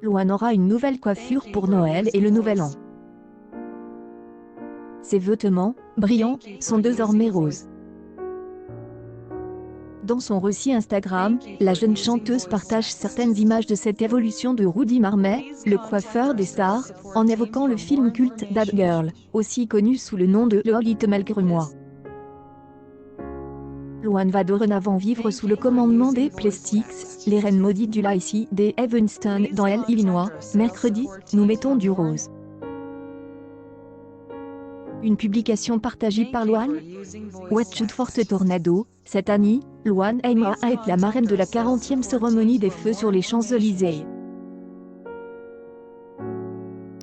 Louane aura une nouvelle coiffure pour Noël et le Nouvel An. Ses vêtements, brillants, sont désormais roses. Dans son récit Instagram, la jeune chanteuse partage certaines images de cette évolution de Rudy Marmet, le coiffeur des stars, en évoquant le film culte That Girl, aussi connu sous le nom de Lolita malgré moi. Louane va dorénavant vivre sous le commandement des Plastics, les reines maudites du Lycée des Evanston dans l'Illinois. Mercredi, nous mettons du rose. Une publication partagée par Louane. Watch Out for the Tornado. Cette année, Louane aimera être la marraine de la 40e cérémonie des feux sur les Champs-Élysées.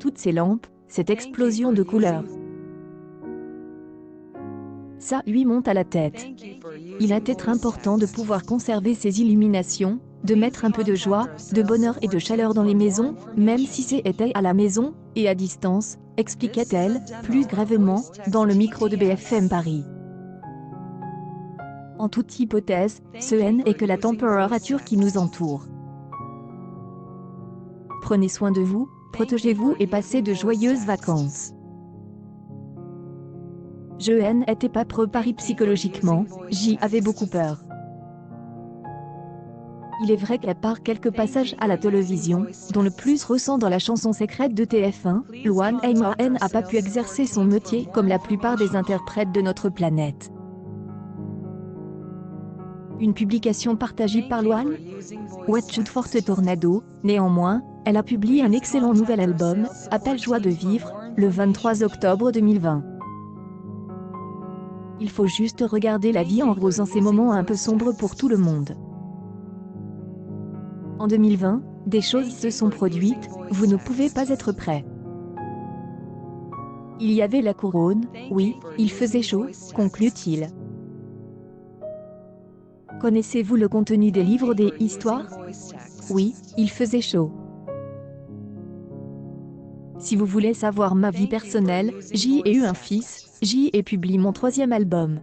Toutes ces lampes, cette explosion de couleurs. Ça lui monte à la tête. Il est être important de pouvoir conserver ces illuminations, de mettre un peu de joie, de bonheur et de chaleur dans les maisons, même si c'était à la maison, et à distance, expliquait-elle, plus gravement, dans le micro de BFM Paris. En toute hypothèse, ce n'est que la température qui nous entoure. Prenez soin de vous, protégez-vous et passez de joyeuses vacances. Je n'étais pas préparée psychologiquement, j'y avais beaucoup peur. Il est vrai qu'à part quelques passages à la télévision, dont le plus ressent dans la chanson secrète de TF1, Louane n'a pas pu exercer son métier comme la plupart des interprètes de notre planète. Une publication partagée par Louane. Watch Out for the Tornado. Néanmoins, elle a publié un excellent nouvel album, Appel Joie de Vivre, le 23 octobre 2020. Il faut juste regarder la vie en rose en ces moments un peu sombres pour tout le monde. En 2020, des choses se sont produites, vous ne pouvez pas être prêts. Il y avait la couronne, oui, il faisait chaud, conclut-il. Connaissez-vous le contenu des livres des histoires? Oui, il faisait chaud. Si vous voulez savoir ma vie personnelle, j'y ai eu un fils, j'y ai publié mon 3e album.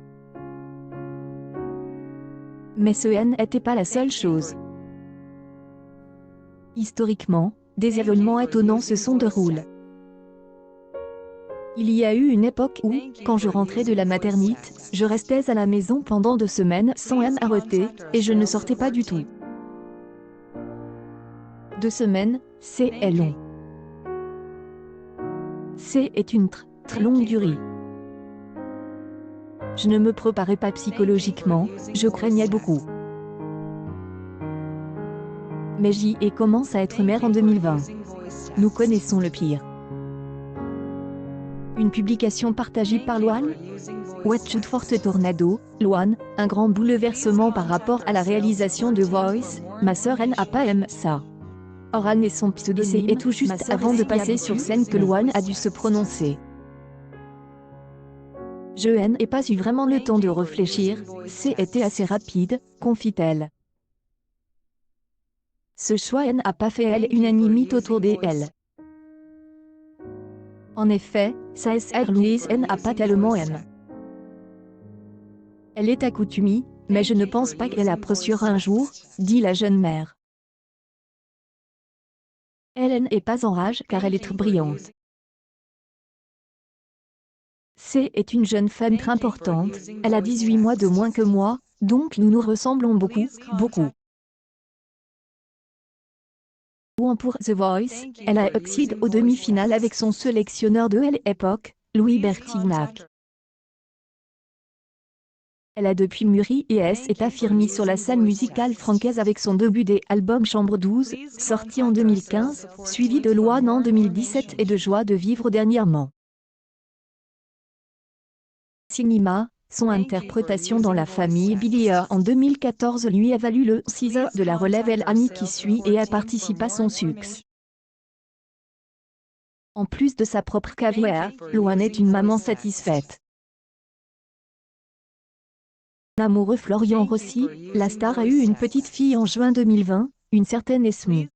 Mais ce n'était pas la seule chose. Historiquement, des événements étonnants se sont déroulés. Il y a eu une époque où, quand je rentrais de la maternité, je restais à la maison pendant 2 semaines sans arrêter, et je ne sortais pas du tout. 2 semaines, c'est long. C'est une très longue durée. Je ne me préparais pas psychologiquement, je craignais beaucoup. Mais j'y ai commencé à être mère en 2020. Nous connaissons le pire. Une publication partagée par Louane. Watch Out for the Tornado. Louane, un grand bouleversement par rapport à la réalisation de Voice, ma sœur n'a pas aimé ça. Oran est son pseudonyme et tout juste avant de passer sur scène que Louane a dû se prononcer. Je n'ai pas eu vraiment le temps de réfléchir, c'était assez rapide, confie-t-elle. Ce choix n'a pas fait elle unanimité autour d'elle. En effet, sa sœur Louise n'a pas tellement aimé. Elle est accoutumée, mais je ne pense pas qu'elle appréciera un jour, dit la jeune mère. Elle n'est pas en rage car elle est très brillante. C'est une jeune femme très importante, elle a 18 mois de moins que moi, donc nous nous ressemblons beaucoup, beaucoup. Pour The Voice, elle a accédé aux demi-finales avec son sélectionneur de l'époque, Louis Bertignac. Elle a depuis mûri et s'est affirmée sur la scène musicale francaise avec son début des albums Chambre 12, sorti en 2015, suivi de Louane en 2017 et de Joie de Vivre dernièrement. Cinéma, son interprétation dans La Famille Bilier en 2014 lui a valu le 6 de la relève Elle Ami qui suit et a participé à son succès. En plus de sa propre carrière, Louane est une maman satisfaite. Amoureux Florian Rossi, la star a eu une petite fille en juin 2020, une certaine Esme.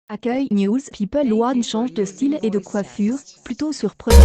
Accueil News People. Louane change de style et de coiffure, plutôt surprenant.